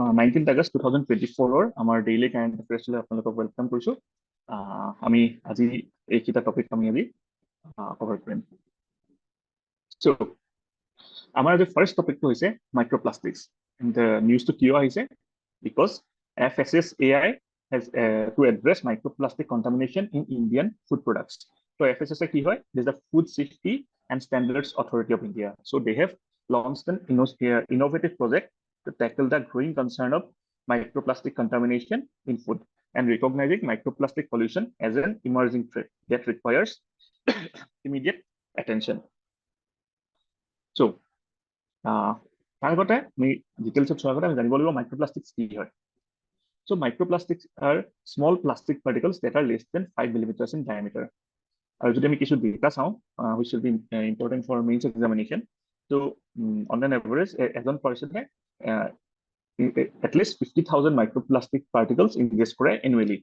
19 August 2024 আমাৰ daily current এফেয়াৰ্ছলৈ আপোনালোকক welcome কৰিছো। আমি আজি এইকেইটা টপিক আমি আজি কভাৰ কৰিম। সো আমাৰ আজি ফাৰ্ষ্ট টপিকটো হৈছে মাইক্ৰোপ্লাষ্টিক্স। এণ্ড নিউজটো কিয় আহিছে? Because FSSAI has to address microplastic contamination in Indian food products. So FSSAI কি হয়? This is the Food Safety and Standards Authority of India. So they have launched an innovative project to tackle the growing concern of microplastic contamination in food and recognizing microplastic pollution as an emerging threat that requires immediate attention. So, তাৰ আগতে আমি ডিটেইলছত চোৱাৰ আগতে আমি জানিব লাগিব মাইক্ৰোপ্লাষ্টিক্স কি হয়। So microplastics are small plastic particles that are less than 5 millimeters in diameter. আৰু যদি আমি কিছু ডেটা চাওঁ, which will be important for mains examination. So on an average, এজন পাৰ্চনে at least 50,000 microplastic particles ingest কৰে annually.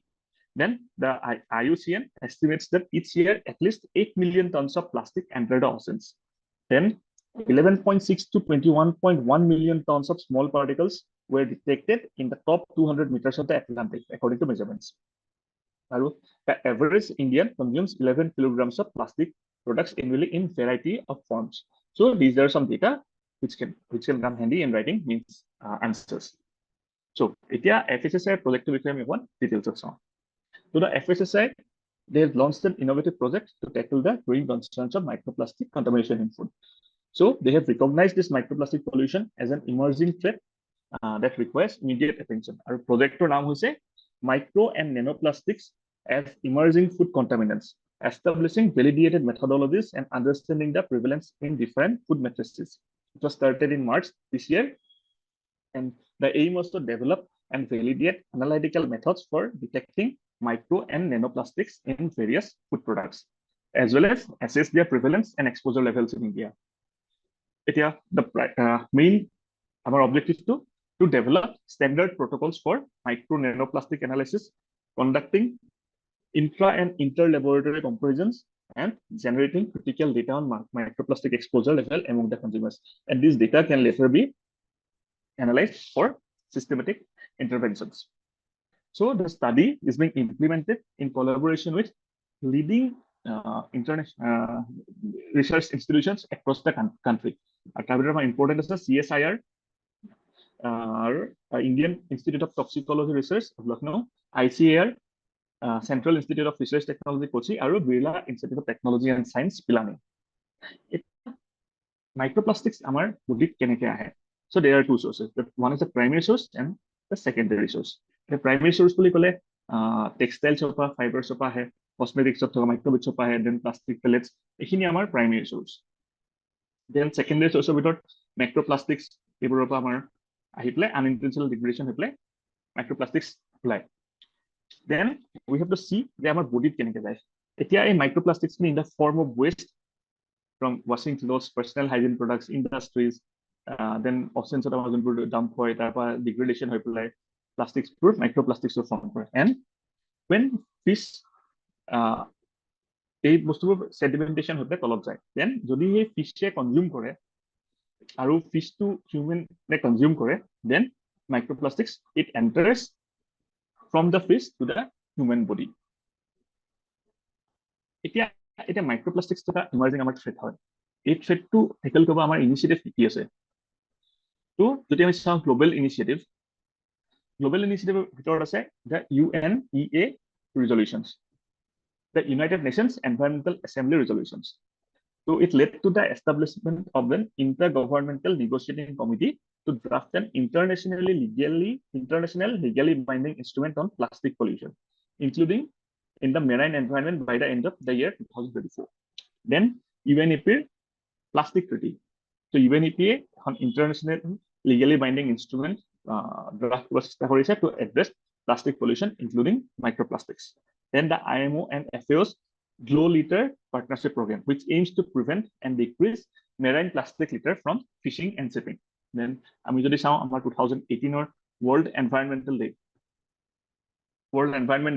Then the IUCN estimates that each year at least 8 million tons of plastic enter the oceans. Then 11.6 to 21.1 million tons of small particles were detected in the top 200 meters of the Atlantic, according to measurements. The average Indian consumes 11 kilograms of plastic products annually in variety of forms. So these are some data which can come handy in writing means answers. So এতিয়া FSSAI project বিষয়ে আমি অকমান details চাওঁ। So the FSSAI, they have launched an innovative project to tackle the growing concerns of microplastic contamination in food. So they have recognized this microplastic pollution as an emerging threat that requires immediate attention. Our project's name is Micro and Nanoplastics as Emerging Food Contaminants, establishing validated methodologies and understanding the prevalence in different food matrices. It was started in March this year, and the aim was to develop and validate analytical methods for detecting micro and nanoplastics in various food products, as well as assess their prevalence and exposure levels in India. The main our objective to develop standard protocols for micro nanoplastic analysis, conducting intra and inter laboratory comparisons, and generating critical data on microplastic exposure level among the consumers. And this data can later be analyzed for systematic interventions. So the study is being implemented in collaboration with leading international research institutions across the country. Important is the CSIR, Indian Institute of Toxicology Research of Lucknow, ICAR, Central Institute of Research Technology Kochi, and Birla Institute of Technology and Science, Pilani. Microplastics amar bodit keneke ahe. So there are two sources. One is the primary source and the secondary source. The primary source boli kole textile chopa, fiber chopa ahe, cosmetics of microbeads chopa ahe, then plastic pellets. Ekhini amar primary source. Then secondary source of macroplastics, eburopa amar ahiple unintentional degradation hople microplastics apply. Then we have to see the amar body keneke jay. Etia ei microplastics in the form of waste from washing clothes, personal hygiene products, industries, then oceans of Amazon dump hoy tarpa degradation hoy pulai plastics pur microplastics form kore. And when fish এই বস্তুবোৰ sedimentation হতে তলত যায়, then যদি এই ফিশে consume কৰে আৰু ফিশটো হিউমেনে consume কৰে, then microplastics it enters from the fish to the human body. এতিয়া microplastics এটা emerging আমাৰ threat হয়। এই threatটো tackle কৰিব আমাৰ initiative কি আছে? তো যদি আমি চাওঁ global initiative ভিতৰত আছে the UNEA resolutions, the United Nations Environmental Assembly resolutions. So it led to the establishment of an intergovernmental negotiating committee to draft an international legally binding instrument on plastic pollution, including in the marine environment by the end of the year 2024. Then UNEP Plastic Treaty. So UNEPA an international legally binding instrument draft was established to address plastic pollution, including microplastics. Then the IMO and FAO's Glow Litter Partnership Program, which aims to prevent and decrease marine plastic litter from fishing and shipping. Then আমি যদি চাওঁ আমাৰ 2018 World Environment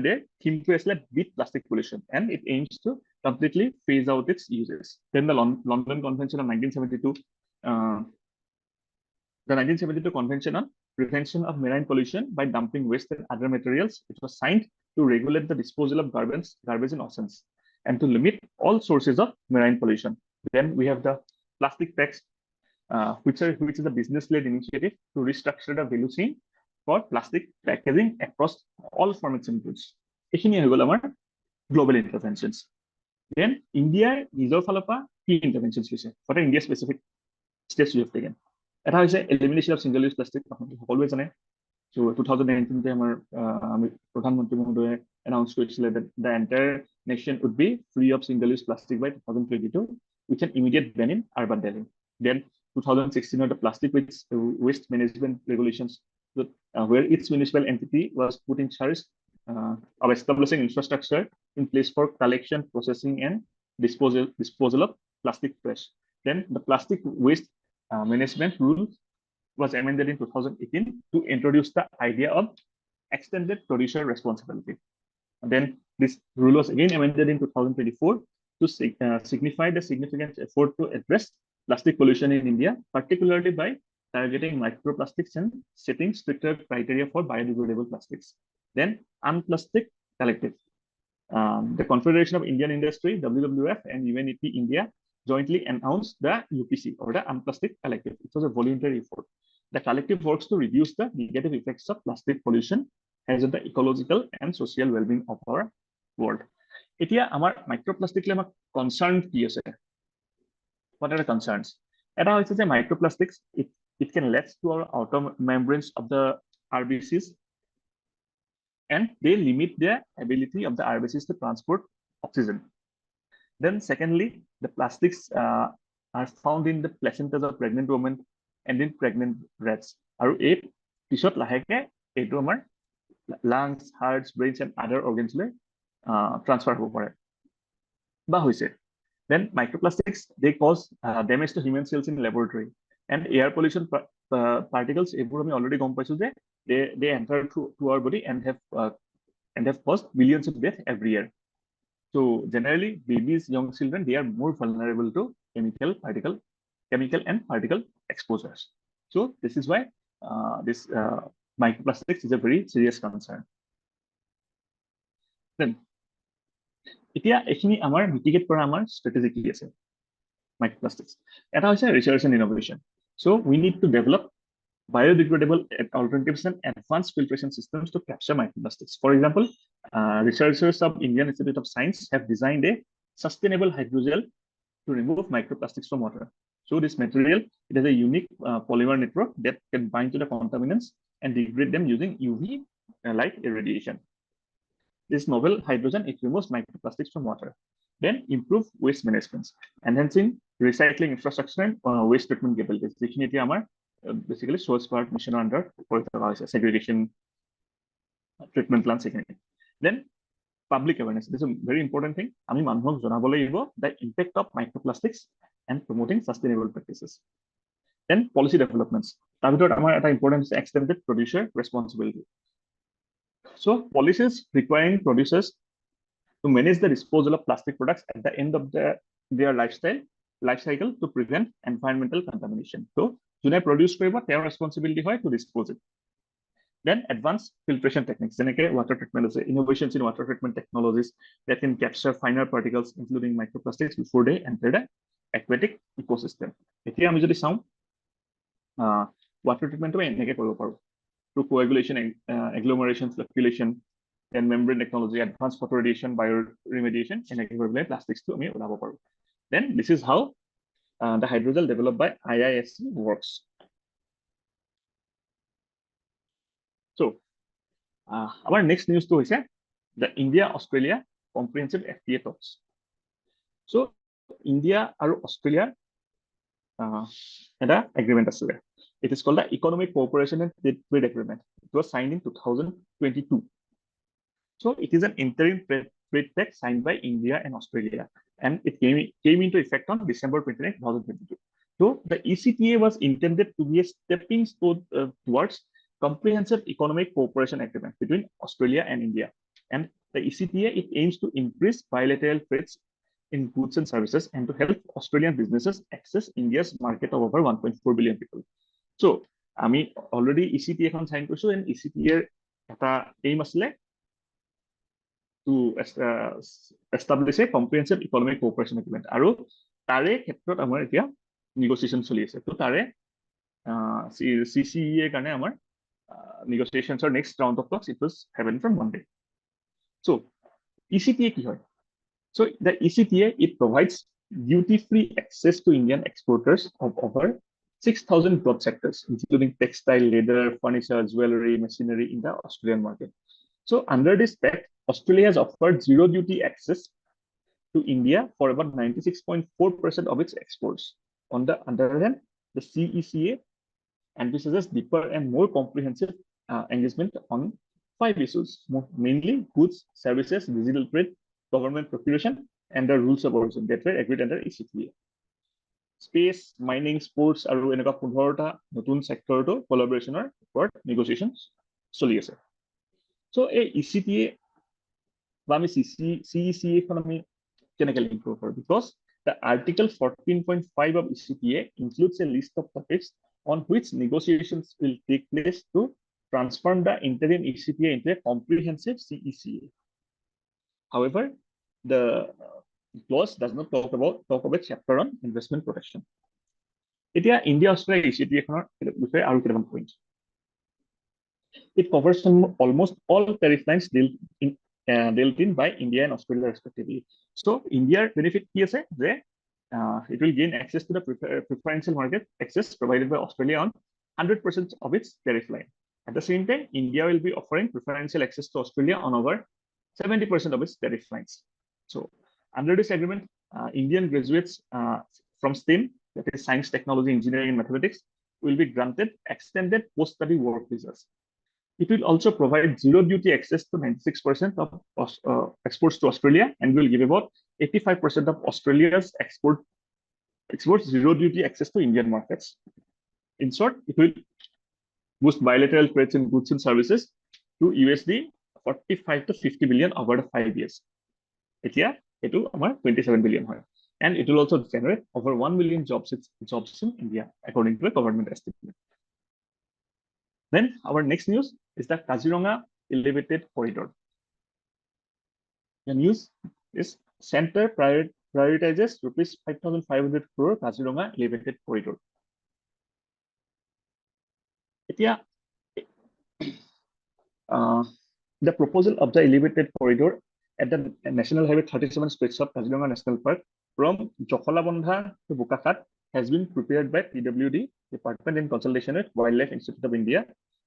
Day theme to is beat plastic pollution, and it aims to completely phase out its uses. Then the London Convention of 1972, the 1972 Convention on Prevention of Marine Pollution by Dumping Waste and Other Materials. It was signed to regulate the disposal of garbage in oceans and to limit all sources of marine pollution. Then we have the plastic tax, which is a business-led initiative to restructure the value chain for plastic packaging across all formats and goods. এইখিনি হৈ গ'ল আমাৰ global interventions. Then India নিজৰ ফালৰ পৰা কি interventions লৈছে? What are India specific steps we have taken? এটা হৈছে elimination of single-use plastic. সকলোৱে জানে। So 2019 আমাৰ প্ৰধানমন্ত্ৰী মহোদয়ে announced কৰিছিলে that the entire nation would be free of single-use plastic by 2022 with an immediate ban in urban Delhi. Then 2016 the plastic waste management regulations, where each municipal entity was put in charge of establishing infrastructure in place for collection, processing, and disposal of plastic trash. Then the plastic waste management rule was amended in 2018 to introduce the idea of extended producer responsibility. And then this rule was again amended in 2024 to signify the significant effort to address plastic pollution in India, particularly by targeting microplastics and setting stricter criteria for biodegradable plastics. Then Unplastic Collective. The Confederation of Indian Industry, WWF, and UNEP India jointly announced the UPC, or the Unplastic Collective. It was a voluntary effort. The collective works to reduce the negative effects of plastic pollution as on the ecological and social well-being of our world. Etia amar microplastic le amar concern ki ase? What are the concerns? Eta hoise je microplastics, it can latch to our outer membranes of the RBCs, and they limit the ability of the RBCs to transport oxygen. Then secondly, the plastics are found in the placentas of pregnant women and in pregnant rats. Aru ei pisot laheke etu amar lungs, hearts, brains, and other organs le transfer hobo pare ba hoise. Then microplastics, they cause damage to human cells in laboratory, and air pollution particles ebur ami already gom paisu je they enter to our body and have caused billions of deaths every year. So generally, babies, young children, they are more vulnerable to chemical and particle exposures. So this is why this microplastics is a very serious concern. Then, এতিয়া এইখিনি আমাৰ mitigate কৰা আমাৰ strategy কি আছে microplastics? এটা হৈছে research and innovation. So we need to develop biodegradable alternatives and advanced filtration systems to capture microplastics. For example, researchers of Indian Institute of Science have designed a sustainable hydrogel to remove microplastics from water. So this material, it has a unique polymer network that can bind to the contaminants and degrade them using UV light irradiation. This novel hydrogen, it removes microplastics from water. Then improve waste management, enhancing recycling infrastructure and waste treatment capabilities. Basically source part mission under segregation treatment plants. Then public awareness. This is a very important thing. Ami manhok jonabole ibo the impact of microplastics and promoting sustainable practices. Then policy developments. Tabitot amar eta important is extended producer responsibility. So policies requiring producers to manage the disposal of plastic products at the end of their life cycle to prevent environmental contamination. So june produce koriba their responsibility hoy to dispose it. Then advanced filtration techniques, jeneke water treatment ase, innovations in water treatment technologies that can capture finer particles including microplastics before they enter the aquatic ecosystem. Etia ami jodi saum water treatment to eneke koribo paru through coagulation, agglomeration, flocculation, and membrane technology, advanced photoradiation, bioremediation, eneke koribole plastics to ami ulabo paru. Then this is how the hydrogel developed by IISc works. So, our next news to is the India-Australia comprehensive FTA talks. So, India and Australia had an agreement as well. It is called the Economic Cooperation and Trade Agreement. It was signed in 2022. So, it is an interim trade pact signed by India and Australia, and it came into effect on December 29, 2022. So, the ECTA was intended to be a stepping stone towards comprehensive economic cooperation agreement between Australia and India. And the ECTA, it aims to increase bilateral trades in goods and services and to help Australian businesses access India's market of over 1.4 billion people. So আমি already ইচিটি এখন sign কৰিছো and ইচিটিৰ এটা aim আছিলে to establish a comprehensive economic cooperation agreement আৰু তাৰে ক্ষেত্ৰত আমাৰ এতিয়া নেগোসিয়েশন চলি আছে তো তাৰে CCEA কাৰণে আমাৰ negotiations or next round of talks it was happened from Monday. So ECTA কি হয়? So the ECTA it provides duty-free access to Indian exporters of over 6,000 broad sectors including textile, leather, furniture, jewelry, machinery in the Australian market. So under this pact, Australia has offered zero duty access to India for about 96.4% of its exports. On the other hand, the CECA envisages deeper and more comprehensive engagement on 5 issues, mainly goods, services, digital trade, government procurement, and the rules of origin that were agreed under ECTA. Space, mining, sports, আৰু এনেকুৱা 15টা নতুন সেক্টৰটো কোলাবৰেচনৰ ওপৰত নেগোসিয়েশনছ চলি আছে। So a ECTA বা আমি CECA খন আমি কেনেকৈ লিংক কৰিব পাৰোঁ? Because the article 14.5 of ECTA includes a list of topics on which negotiations will take place to transform the interim ECTA into a comprehensive CECA. However, the clause does not talk about chapter on investment protection. এতিয়া India Australia ECTA খনৰ বিষয়ে আৰু কেইটামান point. It covers almost all tariff lines dealt in by India and Australia respectively. So India's benefit কি আছে যে it will gain access to the preferential market access provided by Australia on 100% of its tariff line. At the same time, India will be offering preferential access to Australia on over 70% of its tariff lines. So under this agreement, Indian graduates from STEM, that is science, technology, engineering, and mathematics, will be granted extended post-study work visas. It will also provide zero duty access to 96% of exports to Australia and will give about 85% of Australia's exports zero duty access to Indian markets. In short, it will boost bilateral trades in goods and services to USD 45 to 50 billion over the 5 years. এতিয়া এটো আমাৰ 27 billion হয়. And it will also generate over 1 million jobs in India, according to a government estimate. Then our next news is the Kaziranga elevated corridor. The news is center prioritizes rupees 5,500 crore Kaziranga elevated corridor. এতিয়া the proposal of the elevated corridor at the National Highway 37 stretch of Kaziranga National Park from Jokhalabandha to Bukakhat has been prepared by PWD Department in consultation with Wildlife Institute of India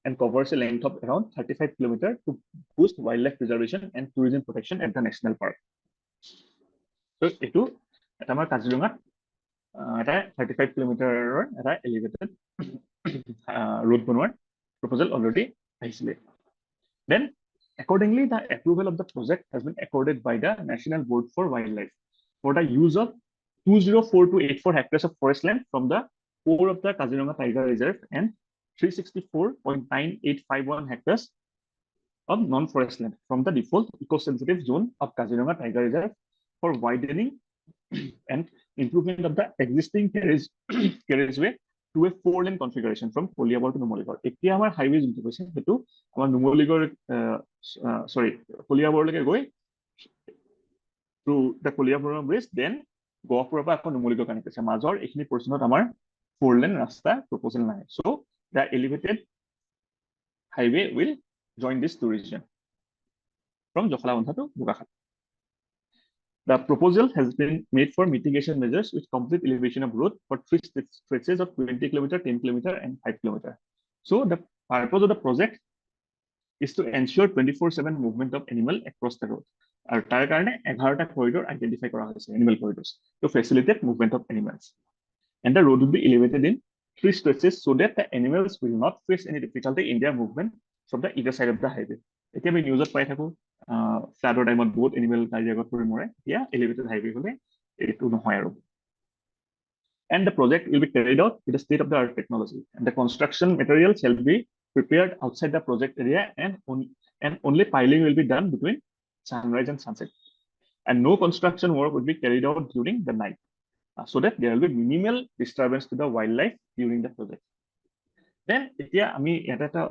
and covers a length of around 35 kilometers to boost wildlife preservation and tourism protection at the national park. So, etu eta amar Kaziranga eta 35 kilometer eta elevated road bonwar proposal already ahisile. Then, accordingly, the approval of the project has been accorded by the National Board for Wildlife for the use of 204284 hectares of forest land from the core of the Kaziranga Tiger Reserve and 364.9851 hectares of non-forest land from the default eco-sensitive zone of Kaziranga Tiger Reserve for widening and improvement of the existing carriageway to a 4-lane configuration from Koliabor to Numaligarh. এতিয়া আমাৰ highway যোনটো কৈছে সেইটো আমাৰ Numaligarh Koliabor লৈকে গৈ to the Koliabor bridge, then Goapura পৰা আকৌ Numaligarh কানেক্ট আছে। মাজৰ এইখিনি পৰ্চনত আমাৰ 4-lane ৰাস্তা প্ৰপ'জেল নাই। So the elevated highway will join this two region from Jokhalabandha to Bukakhat. The proposal has been made for mitigation measures with complete elevation of road for 3 stretches of 20 km, 10 km, and 5 km. So the purpose of the project is to ensure 24/7 movement of animal across the road. And তাৰ কাৰণে 11টা corridor identify কৰা হৈছে, animal corridors, to facilitate movement of animals. And the road will be elevated in 3 stretches so that the animals will not face any difficulty in their movement from the either side of the highway. এতিয়া আমি নিউজত পাই থাকো ফ্লাডৰ টাইমত বহুত animal গাড়ী আগত পৰি মৰে, এতিয়া এলিভেটেড হাইৱে হলে এইটো নহয় আৰু। And the project will be carried out with the state-of-the-art technology, and the construction material shall be prepared outside the project area, and only piling will be done between sunrise and sunset, and no construction work will be carried out during the night, so that there will be minimal disturbance to the wildlife during the project. দেন এতিয়া আমি ইয়াতে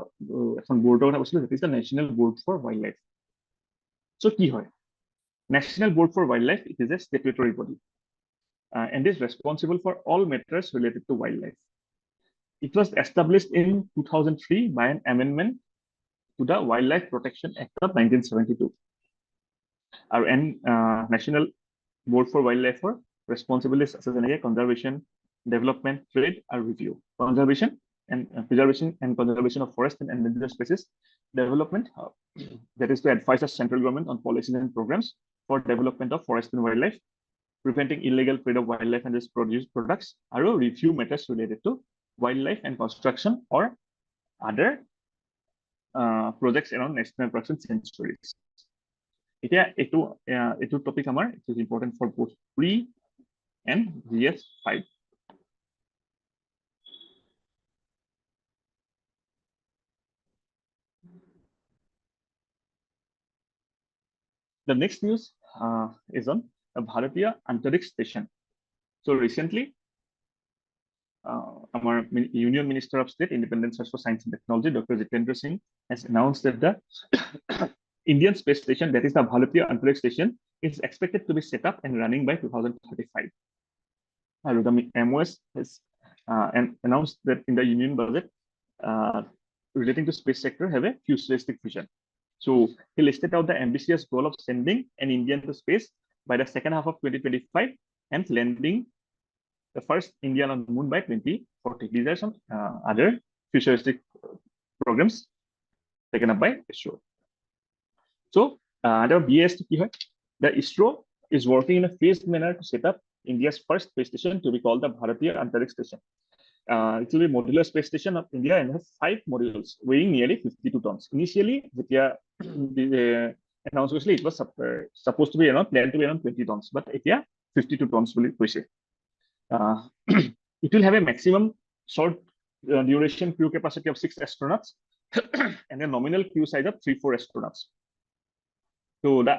এখন বোৰ্ডৰ কথা কৈছিলো, that is the National Board for Wildlife. So কি হয়? National Board for Wildlife, it is a statutory body and is responsible for all matters related to wildlife. It was established in 2003 by an amendment to the Wildlife Protection Act of 1972. Our National Board for Wildlife for responsibilities such as conservation, development, trade, and review. Conservation and preservation and conservation of forest and endangered species. Development, that is to advise the central government on policies and programs for development of forest and wildlife, preventing illegal trade of wildlife and its products, or review matters related to wildlife and construction or other projects around national parks and sanctuaries. It topic it is important for both pre and GS5. The next news is on the Bhartiya Antariksh station. So recently, our Union Minister of State, Independent Search for Science and Technology, Dr. Jitendra Singh, has announced that the Indian space station, that is the Bhartiya Antariksh station, is expected to be set up and running by 2035. The MOS has announced that in the Union budget relating to space sector have a futuristic vision. So he listed out the ambitious goal of sending an Indian to space by the second half of 2025 and landing the first Indian on the moon by 2040. These are some other futuristic programs taken up by ISRO. So the BAST, the ISRO is working in a phased manner to set up India's first space station to be called the Bhartiya Antariksh station. It will be a modular space station of India and has 5 modules weighing nearly 52 tons. Initially, the announced it was supposed to be planned to be around 20 tons, but it 52 tons will be it will have a maximum short duration crew capacity of 6 astronauts and a nominal crew size of 3-4 astronauts. So the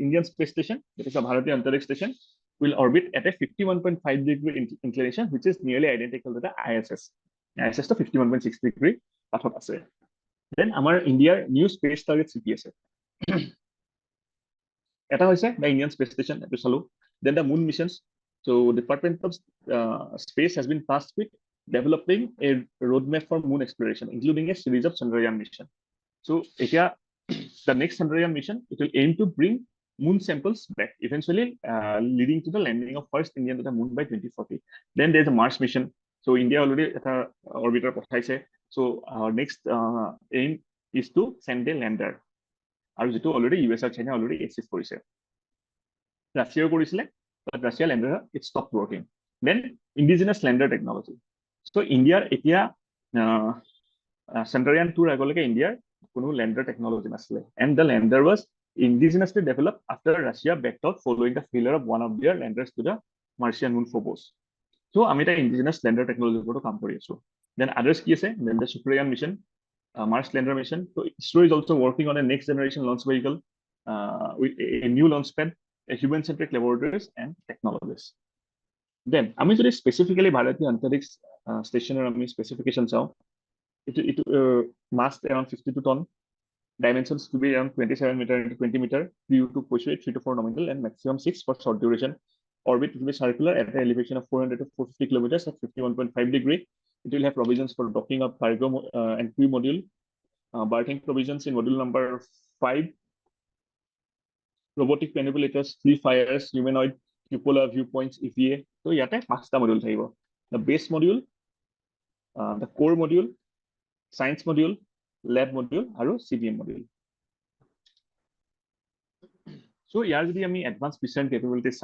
Indian space station, that is a Bhartiya Antariksh station, will orbit at a 51.5 degree inclination, which is nearly identical to the ISS. ISS to 51.6 degree. Then our India new space target CPS. The Indian space station. Then the moon missions. So Department of Space has been tasked with developing a roadmap for moon exploration, including a series of Chandrayaan mission. So the next Chandrayaan mission, it will aim to bring moon samples back, eventually leading to the landing of first Indian to the moon by 2040. Then there's a Mars mission. So India already at an orbiter. So our next aim is to send a lander. And already US and China already exist. Russia but Russia lander it stopped working. Then indigenous lander technology. So India Chandrayaan 2 agoleke India কোনো lander technology nasle, and the lander was indigenously developed after Russia backed out following the failure of one of their landers to the Martian moon Phobos. So আমি এটা indigenous lander technology ওপৰত কাম কৰি আছো. Then others কি আছে? Then the Shukrayaan mission, Mars lander mission. So ISRO is also working on a next generation launch vehicle with a new launch pad, a human-centric laboratories and technologies. Then আমি যদি specifically Bhartiya Antariksh stationer আমি specification চাও, it mass around 52 ton, dimensions to be around 27 meter into 20 meter, 3 to 4 nominal, and maximum 6 for short duration. Orbit will be circular at an elevation of 400 to 450 kilometers at 51.5 degree. It will have provisions for docking of cargo and crew module, berthing provisions in module number 5, robotic manipulators, 3 fires, humanoid, cupola, viewpoints, EVA. So yate 5 module thaibo. The base module, the core module, science module, lab module, and CBM module. So here is the advanced mission capabilities.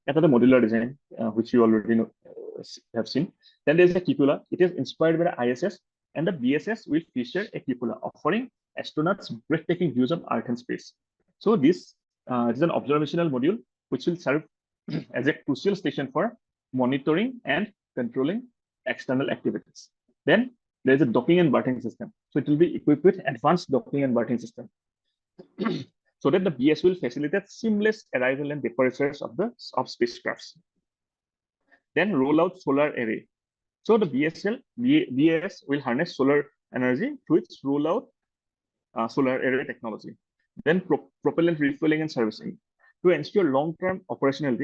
That is the modular design, which you already have seen. Then there is a cupola. It is inspired by the ISS, and the BSS will feature a cupola offering astronauts breathtaking views of Earth and space. So this is an observational module which will serve as a crucial station for monitoring and controlling external activities. Then there is a docking and berthing system. So it will be equipped with advanced docking and berthing system, so that the BS will facilitate seamless arrival and departures of spacecrafts. Then roll out solar array. So the BAS will harness solar energy through its rollout solar array technology. Then propellant refueling and servicing. To ensure long-term operational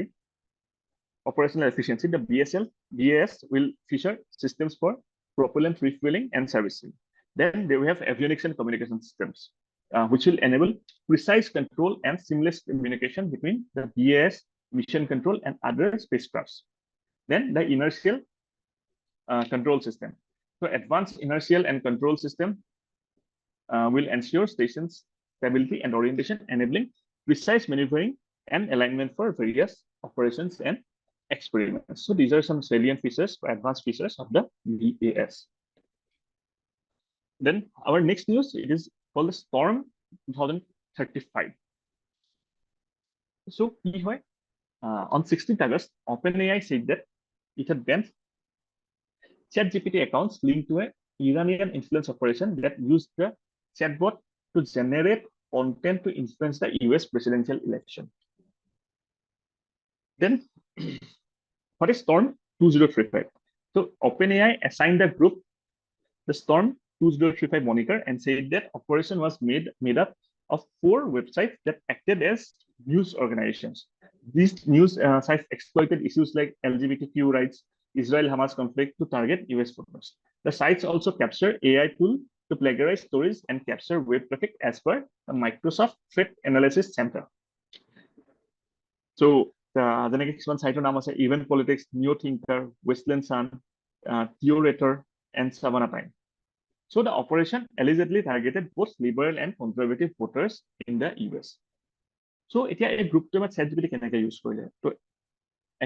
efficiency, the BAS will feature systems for propellant refueling and servicing. Then we have avionics and communication systems, which will enable precise control and seamless communication between the BAS mission control and other spacecrafts. Then the inertial control system. So advanced inertial and control system will ensure station's stability and orientation, enabling precise maneuvering and alignment for various operations and experiments. So these are some salient features or advanced features of the BAS. Then our next news, it is called the Storm 2035. So on 16th August, OpenAI said that it had banned ChatGPT accounts linked to an Iranian influence operation that used the chatbot to generate content to influence the US presidential election. Then, what is Storm 2035? So, OpenAI assigned the group the Storm 2035 moniker and said that operation was made up of 4 websites that acted as news organizations. These news sites exploited issues like LGBTQ rights, Israel-Hamas conflict to target US voters. The sites also capture AI tool to plagiarize stories and capture web traffic as per the Microsoft Threat Analysis Center. So the next one site naam ase Even Politics, Neo Thinker, Westland Sun, Theorator, and Savannah Time. So the operation allegedly targeted both liberal and conservative voters in the US. So এতিয়া এই গ্ৰুপটো আমাৰ ChatGPT কেনেকৈ use কৰিলে? So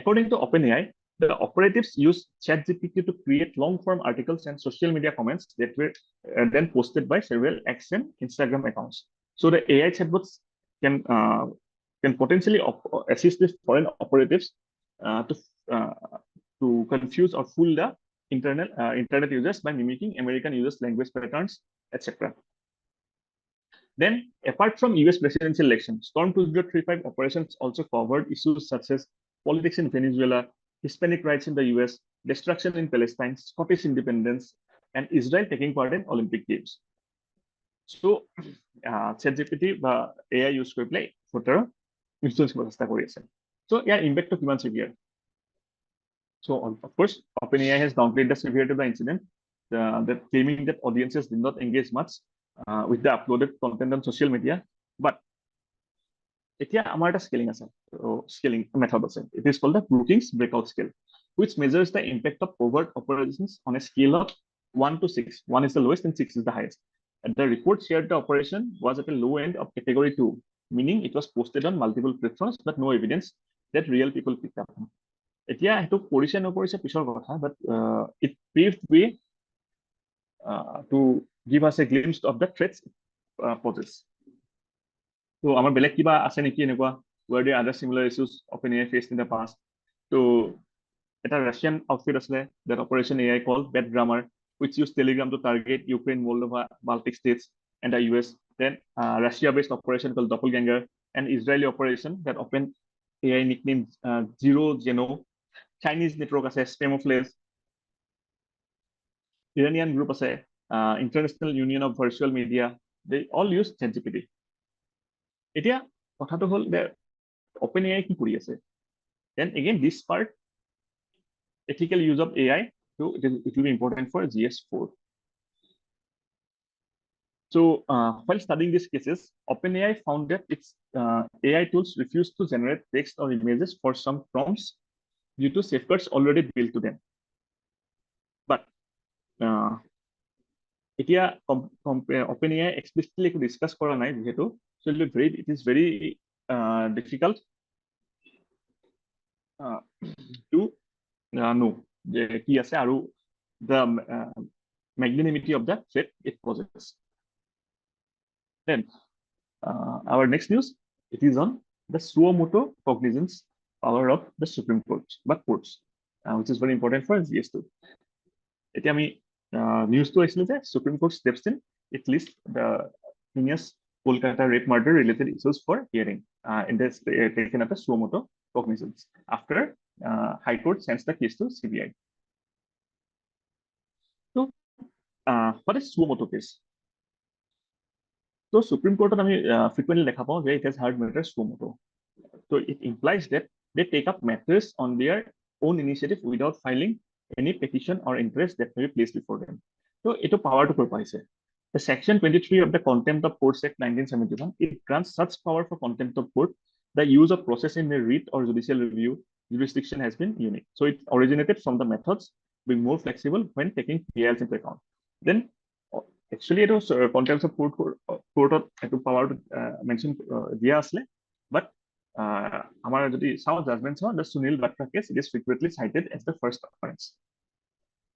according to OpenAI, the operatives used ChatGPT to create long-form articles and social media comments that were then posted by several X and Instagram accounts. So the AI chatbots can potentially assist these foreign operatives to confuse or fool the internet users by mimicking American users' language patterns, etc. Then, apart from US presidential election, Storm 2035 operations also covered issues such as politics in Venezuela, Hispanic rights in the US, destruction in Palestine, Scottish independence, and Israel taking part in Olympic Games. So, ChatGPT বা AI use কৰি পেলাই voter influence কৰিব চেষ্টা কৰি আছে। So, ইয়াৰ ইম্পেক্টটো কিমান severe? So, of course, OpenAI has downplayed the severity of the incident, that claiming that audiences did not engage much with the uploaded content on social media. But এতিয়া আমাৰ এটা scaling আছে, scaling method আছে. It is called the Brookings breakout scale, which measures the impact of covert operations on a scale of 1 to 6. 1 is the lowest and 6 is the highest. And the report shared the operation was at a low end of category 2, meaning it was posted on multiple platforms, but no evidence that real people picked up. এতিয়া সেইটো কৰিছে নকৰিছে পিছৰ কথা, but it paved way to give us a glimpse of the threats poses. So আমাৰ বেলেগ কিবা আছে নেকি এনেকুৱা were there other similar issues OpenAI faced in the past? So এটা Russian outfit asle that operation AI called Bad Grammar, which used Telegram to target Ukraine, Moldova, Baltic states, and the US. Then Russia-based operation called Doppelganger, and Israeli operation that OpenAI nicknamed 𝐲𝐬𝐬𝐜𝐬. Chinese network আছে Spamouflage, Iranian group আছে International Union of Virtual Media. They all use ChatGPT. এতিয়া কথাটো হল যে OpenAI কি কৰি আছে? Then again, this part, ethical use of AI, so it will be important for GS4. So while studying these cases, OpenAI found that its AI tools refuse to generate text or images for some prompts due to safeguards already built to them. But এতিয়া OpenAI explicitly discuss কৰা নাই যেহেতু, so it is very difficult to know কি আছে আৰু the magnanimity of the threat it poses. Then our next news, it is on the suo moto cognizance power of the Supreme Court, but courts, which is very important for GS2. এতিয়া আমি news to actually the Supreme Court steps in, it lists the heinous Kolkata rape murder related issues for hearing in this taken up a suo moto cognizance after High Court sends the case to CBI. what is suo moto case? So Supreme Court frequently দেখা পাওঁ যে it has heard matters suo moto. So it implies that they take up matters on their own initiative without filing any petition or interest that may be placed before them. So it power to purpose. The Section 23 of the Contempt of Courts Act 1971, it grants such power for contempt of court. The use of process in the writ or judicial review jurisdiction has been unique. So it originated from the methods being more flexible when taking PILs into account. Then actually it was contempt of court power to mention dia asle, but our judgment on the Sunil Batra case, it is frequently cited as the first occurrence.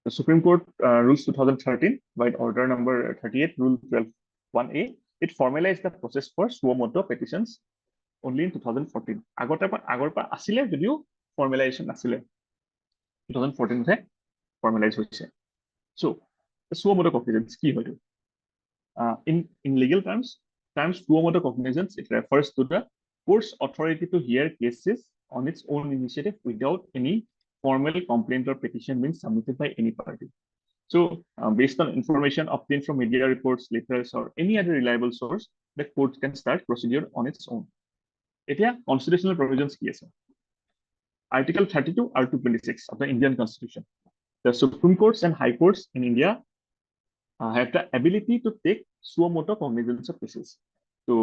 The Supreme Court rules 2013 by order number 38, rule 12(1)(a), it formalized the process for suo moto petitions only in 2014. আগৰ পৰা আছিলে যদিও formalization নাছিলে, 2014 তে formalize হৈছে. So the suo moto cognizance কি হয়তো? In legal terms, suo moto cognizance, it refers to the court's authority to hear cases on its own initiative without any formal complaint or petition being submitted by any party. So based on information obtained from media reports, letters, or any other reliable source, the court can start procedure on its own. এতিয়া constitutional provisions কি আছে? Article 32 or 226 of the Indian Constitution. The Supreme Courts and High Courts in India have the ability to take suo moto cognizance of cases. So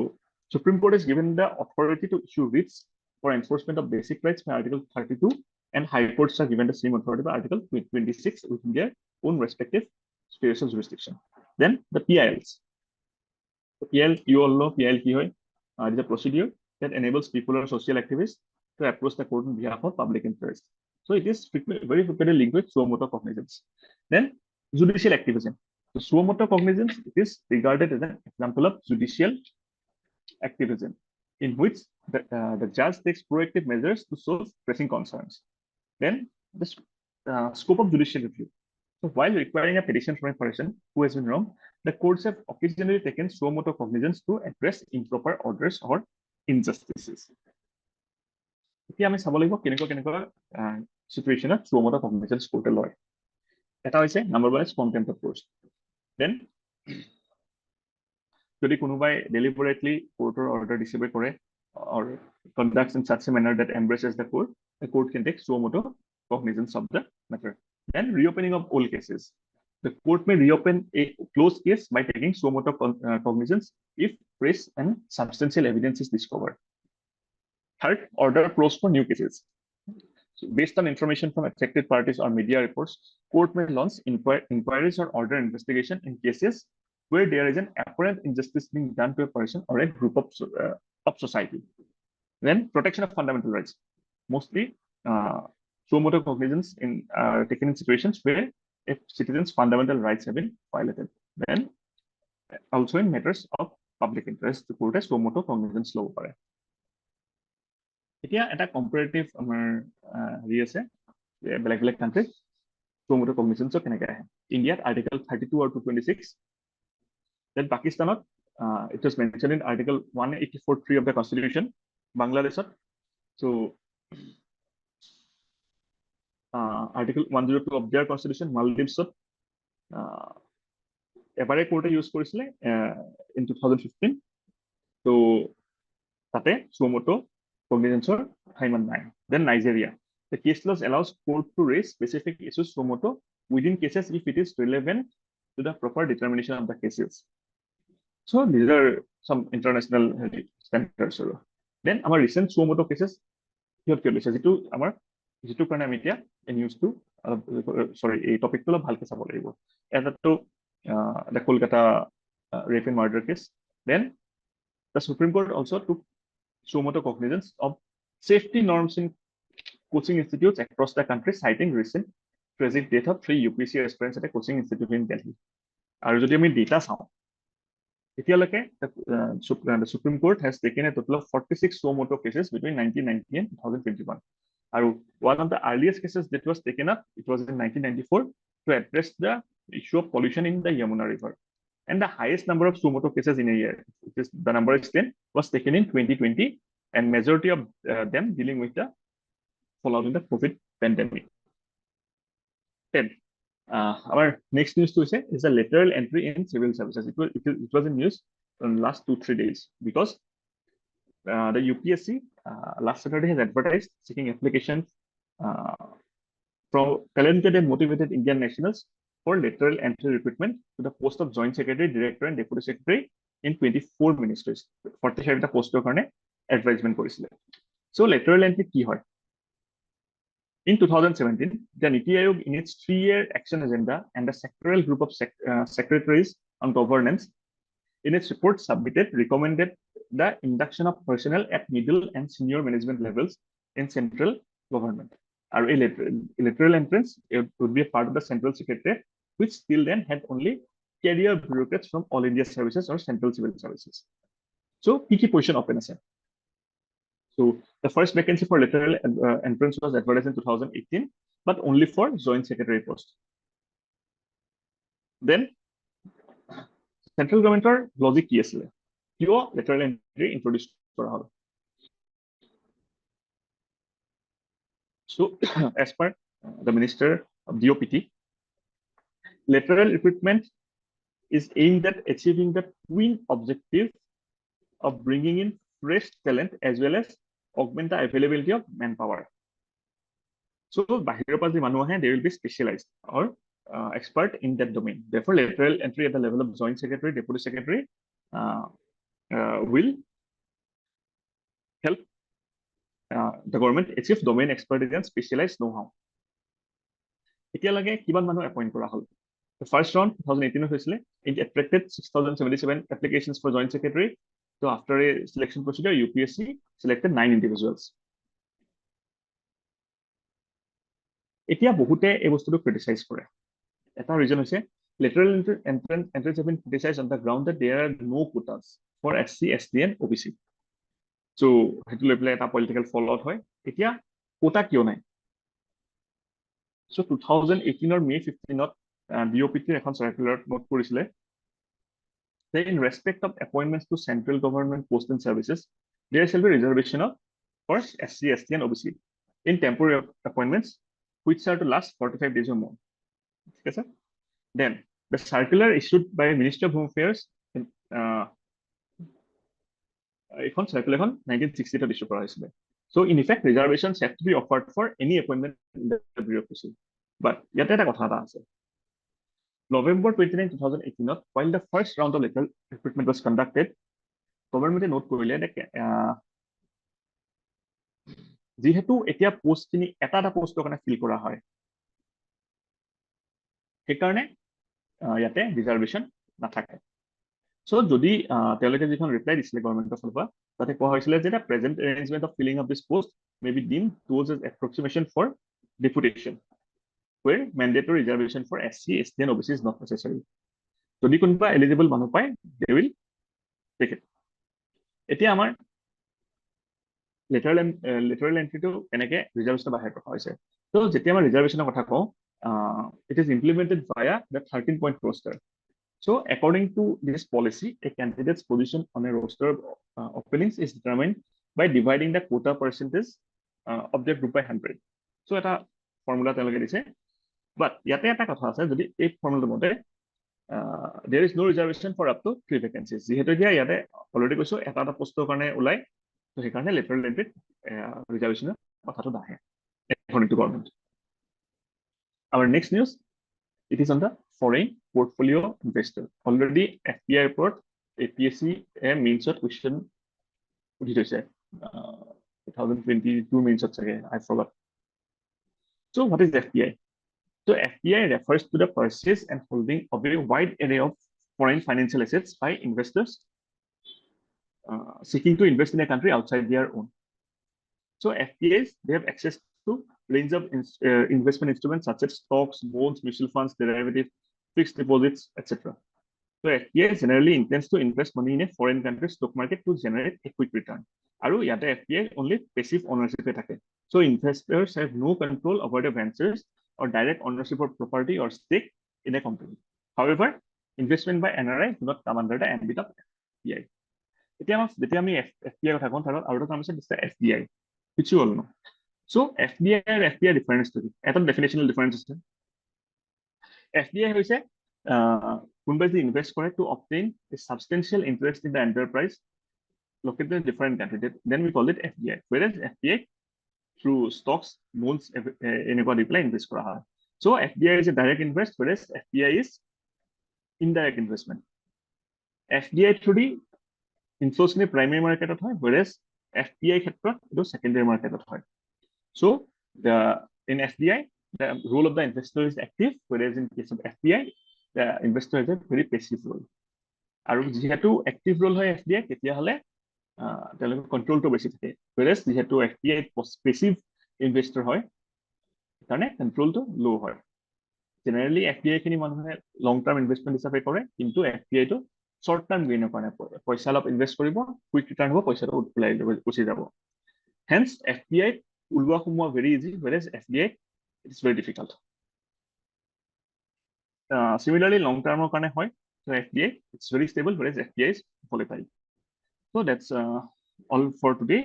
Supreme Court is given the authority to issue writs for enforcement of basic rights by Article 32, and High Courts are given the same authority by Article 26 within their own respective spheres of jurisdiction. Then the PILs. The PIL, you all know PIL ki hoy? It is a procedure that enables people or social activists to approach the court on behalf of public interest. So it is very frequently linked with suo moto cognizance. Then judicial activism. So suo moto cognizance, it is regarded as an example of judicial activism in which the judge takes proactive measures to solve pressing concerns. Then the scope of judicial review. So while requiring a petition from a person who has been wronged, the courts have occasionally taken suo moto cognizance to address improper orders or injustices. এতিয়া আমি চাব লাগিব কেনেকুৱা সিচুৱেচনত suo moto cognizance কোৰ্টে লয়. এটা হৈছে number 1 contempt of court. Then যদি কোনোবাই deliberately courtৰ order disobey কৰে or conducts in such a manner that embraces the court can take suo moto cognizance of the matter. Then reopening of old cases. The court may reopen a closed case by taking suo moto cognizance if fresh and substantial evidence is discovered. Third, order closed for new cases. So based on information from affected parties or media reports, court may launch inquiries or order investigation in cases where there is an apparent injustice being done to a person or a group of society. Then protection of fundamental rights. Mostly suo moto cognizance are taken in situations where if citizens' fundamental rights have been violated. Then also in matters of public interest, the court has suo moto cognizance ল'ব পাৰে. এতিয়া এটা comparative আমাৰ হেৰি আছে বেলেগ কাণ্ট্ৰিত suo moto cognizance কেনেকৈ আহে. ইণ্ডিয়াত Article 32 or 226. Then Pakistanot, it was mentioned in Article 184(3) of the Constitution. Bangladeshot, so Article 102 of their Constitution. Maldives, এবাৰে কোৰ্টে ইউজ কৰিছিলে in 2015. So তাতে suo moto cognizance ঠাইমান নাই. Then Nigeria, the case laws allows court to raise specific issues suo moto within cases if it is relevant to the proper determination of the cases. So these are some international standards. Then our recent suo moto cases যিটো কাৰণে আমি এতিয়া নিউজটো sorry এই টপিকটো অলপ ভালকৈ চাব লাগিব. এটাতো the Kolkata rape and murder case. Then the Supreme Court also took suo moto cognizance of safety norms in coaching institutes across the country, citing recent tragic death of 3 UPSC aspirants at a coaching institute in Delhi. আৰু যদি আমি data চাওঁ এতিয়ালৈকে the Supreme Court has taken a total of 46 suo moto cases between 1990 and 2021. And one of the earliest cases that was taken up, it was in 1994 to address the issue of pollution in the Yamuna River. And the highest number of suo moto cases in a year, which is the number is 10, was taken in 2020, and majority of them dealing with the fallout in the COVID pandemic. 10. Our next news to say is a lateral entry in civil services. It was in news in last 2-3 days because the UPSC last Saturday has advertised seeking applications from talented and motivated Indian nationals for lateral entry recruitment to the post of Joint Secretary, Director, and Deputy Secretary in 24 ministries. 47টা পোস্টৰ কাৰণে এডভাইজমেন্ট কৰিছিলে। So lateral entry কি হয়? In 2017, the NITI Aayog, in its 3-year action agenda and the sectoral group of secretaries on governance, in its report submitted, recommended the induction of personnel at middle and senior management levels in central government. Our lateral entrance, it would be a part of the central secretariat, which till then had only career bureaucrats from all India services or central civil services. So, key position open আছে. So the first vacancy for lateral entrance was advertised in 2018, but only for joint secretary post. Then central government logic কি আছিল? কিয় lateral entry introduced কৰা হ'ল? So as per the Minister of DOPT, lateral recruitment is aimed at achieving the twin objective of bringing in fresh talent as well as augment the availability of manpower. So বাহিৰৰ পৰা যি মানুহ আহে, they will be specialized or expert in that domain. Therefore, lateral entry at the level of joint secretary, deputy secretary will help the government achieve domain expertise and specialized know-how. এতিয়ালৈকে কিমান মানুহ appoint কৰা হ'ল? The first round 2018 হৈছিলে, it attracted 6,077 applications for joint secretary. So after a selection procedure, UPSC selected 9 individuals. এতিয়া বহুতে এই বস্তুটো ক্ৰিটিসাইজ কৰে। এটা ৰিজন হৈছে lateral entrance have been criticized on the ground that there are no quotas for SC, ST, and OBC. So সেইটো লৈ পেলাই এটা পলিটিকেল ফলআউট হয়। এতিয়া কোটা কিয় নাই? So 2018 May 15 DOPT এখন সার্কুলার নোট কৰিছিলে that in respect of appointments to central government posts and services, there shall be reservation of for SC, ST, and OBC in temporary appointments which are to last 45 days or more. Okay, sir? Then the circular issued by Minister of Home Affairs এখন circular 1960 issue কৰা হৈছিলে. So in effect, reservations have to be offered for any appointment in the bureaucracy. But ইয়াতে এটা কথা এটা আছে. November 29, 2018, while the first round of lateral recruitment was conducted, government note কৰিলে যিহেতু এতিয়া পোষ্ট খিনি এটা পোষ্টৰ কাৰণে ফিল কৰা হয়, সেইকাৰণে ইয়াতে ৰিজাৰ্ভেশ্যন নাথাকে। So যদি তেওঁলোকে যিখন ৰিপ্লাই দিছিলে গভৰ্ণমেণ্টৰ ফালৰ পৰা, তাতে কোৱা হৈছিলে যে present arrangement of filling of this post may be deemed towards as approximation for deputation where mandatory reservation for SC, ST, and OBC is not necessary. যদি কোনোবা eligible মানুহ পায়, they will take it. এতিয়া আমাৰ lateral entry to কেনেকে reservation বাহিৰ কৰা হৈছে। So যেতিয়া আমাৰ reservationৰ কথা কওঁ, it is implemented via the 13-point roster. So according to this policy, a candidate's position on a roster openings is determined by dividing the quota percentage of their group by 100. So এটা formula তেওঁলোকে দিছে। But ইয়াতে এটা কথা আছে, যদি এই ফৰ্মুলাৰ মতে there is no reservation for up to 3 vacancies. যিহেতু এতিয়া ইয়াতে অলৰেডি কৈছো এটা পোষ্টৰ কাৰণে ওলাই, তো সেইকাৰণে lateral entry reservation কথাটো নাহে according to government. Our next news, it is on the foreign portfolio investor. Already FPI report, APSC means question উঠি থৈছে 2022 means I forgot. So what is FPI? So FPI refers to the purchase and holding of a wide array of foreign financial assets by investors seeking to invest in a country outside their own. So FPIs, they have access to range of investment instruments such as stocks, bonds, mutual funds, derivatives, fixed deposits, etc. So FPI generally intends to invest money in a foreign country's stock market to generate a quick return. Aru yate FPI only passive ownership thake. So investors have no control over the ventures or direct ownership of property or stake in a company. However, investment by NRI do not come under the ambit of FPI. যেতিয়া আমি FPI কথা কওঁ, তাৰ আৰু এটা কাম আছে FDI, which you all know. So FDI and FPI difference to it. At definitional difference. FDI হৈছে কোনোবাই যদি ইনভেষ্ট কৰে to obtain a substantial interest in the enterprise located in different country, then we call it FDI. Whereas FDI through stocks, bonds, এনেকুৱা দি পেলাই invest কৰা হয়. So FDI is a direct invest, whereas FDI is indirect investment. FDI through the inflows in the primary market হয়, whereas FPI ক্ষেত্ৰত এইটো secondary market হয়. So in FDI, the role of the investor is active, whereas in case of FPI, the investor has a very passive role. আৰু যিহেতু active role হয় FDI, তেতিয়াহ'লে তেওঁলোকৰ কন্ট্ৰলটো বেছি থাকে, whereas যিহেতু FPI passive investor হয়, কাৰণে কন্ট্ৰলটো লো হয়. জেনেৰেলি FPI খিনি মানুহে লং টাৰ্ম ইনভেষ্টমেণ্ট হিচাপে কৰে, কিন্তু FPI টো short term gain কাৰণে পইচা অলপ ইনভেষ্ট কৰিব, কুইক ৰিটাৰ্ণ হ'ব, পইচাটো ওলাই গুচি যাব. Hence FPI ওলোৱা সোমোৱা very easy, whereas FDI it's very difficult. Similarly long term কাৰণে হয়, so FDI it's very stable, whereas FPI is volatile. So that's all for today.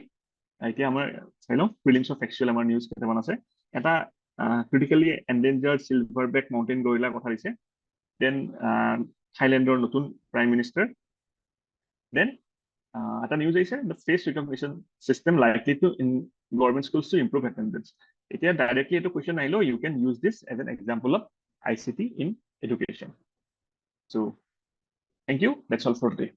এতিয়া আমাৰ চাই লওঁ প্ৰিলিমছ অফ ফেক্সুৱেল আমাৰ নিউজ কেইটামান আছে. এটা ক্ৰিটিকেলি এন্ডেঞ্জাৰ্ড চিলভাৰবেক মাউণ্টেইন গৰিলা কথা দিছে. দেন থাইলেণ্ডৰ নতুন প্ৰাইম মিনিষ্টাৰ. দেন এটা নিউজ আহিছে, the face recognition system likely to in government schools to improve attendance. এতিয়া ডাইৰেক্টলি এইটো কুৱেশ্যন আহিলো, you can use this as an example of ICT in education. So thank you, that's all for today.